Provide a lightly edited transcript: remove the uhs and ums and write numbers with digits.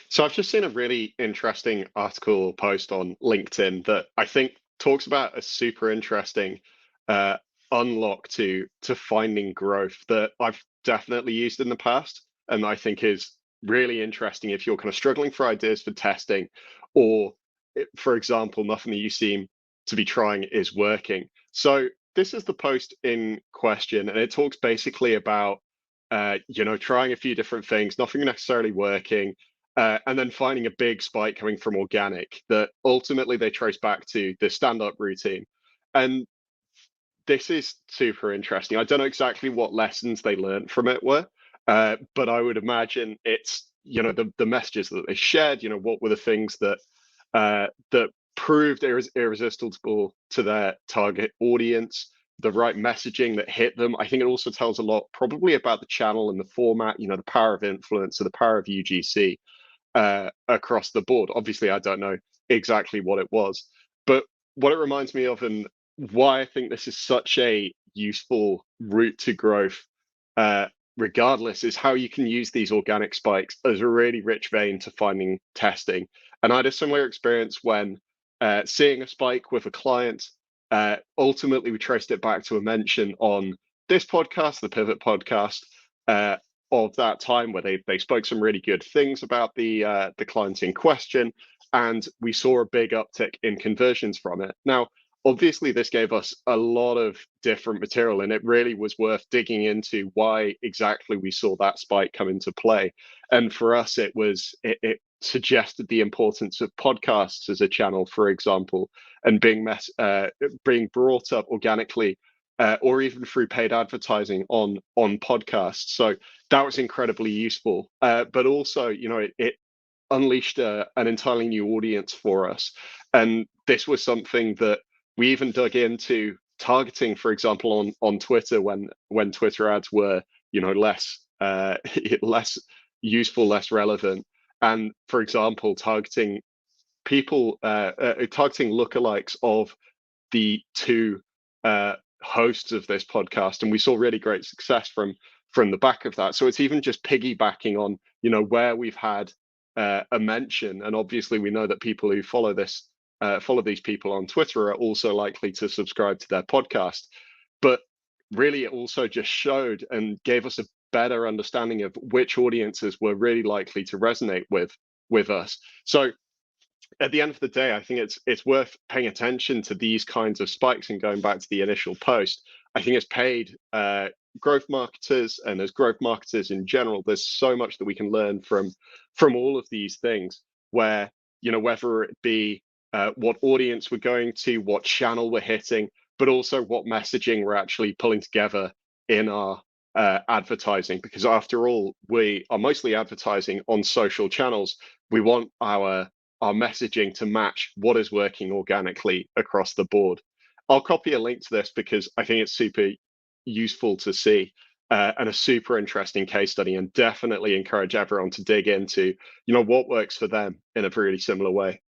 So I've just seen a really interesting article or post on LinkedIn that I think talks about a super interesting uh, unlock to finding growth that I've definitely used in the past, and I think is really interesting if you're kind of struggling for ideas for testing, or for example, nothing that you seem to be trying is working. So this is the post in question, and it talks basically about trying a few different things, nothing necessarily working, and then finding a big spike coming from organic that ultimately they trace back to the stand-up routine. And this is super interesting. I don't know exactly what lessons they learned from it were, but I would imagine it's the messages that they shared. What were the things that proved irresistible to their target audience, the right messaging that hit them. I think it also tells a lot, probably about the channel and the format. The power of influence, or the power of UGC across the board. Obviously, I don't know exactly what it was, but what it reminds me of, and why I think this is such a useful route to growth, uh, regardless, is how you can use these organic spikes as a really rich vein to finding testing. And I had a similar experience when seeing a spike with a client. Ultimately, we traced it back to a mention on this podcast, the Pivot podcast, uh, of that time where they spoke some really good things about the clients in question, and we saw a big uptick in conversions from it. Now, obviously, this gave us a lot of different material, and it really was worth digging into why exactly we saw that spike come into play. And for us, it suggested the importance of podcasts as a channel, for example, and being brought up organically, or even through paid advertising on podcasts. So that was incredibly useful. But also, it unleashed an entirely new audience for us. And this was something that we even dug into targeting, for example, on Twitter when Twitter ads were, less less useful, less relevant. And for example, targeting lookalikes of the two hosts of this podcast, and we saw really great success from the back of that. So it's even just piggybacking on where we've had a mention, and obviously we know that people who follow these people on Twitter are also likely to subscribe to their podcast. But really, it also just showed and gave us a better understanding of which audiences were really likely to resonate with us. So at the end of the day, I think it's worth paying attention to these kinds of spikes. And going back to the initial post, I think it's paid growth marketers, and as growth marketers in general, there's so much that we can learn from all of these things. Where whether it be what audience we're going to, what channel we're hitting, but also what messaging we're actually pulling together in our advertising. Because after all, we are mostly advertising on social channels. We want our messaging to match what is working organically across the board. I'll copy a link to this because I think it's super useful to see, and a super interesting case study, and definitely encourage everyone to dig into what works for them in a really similar way.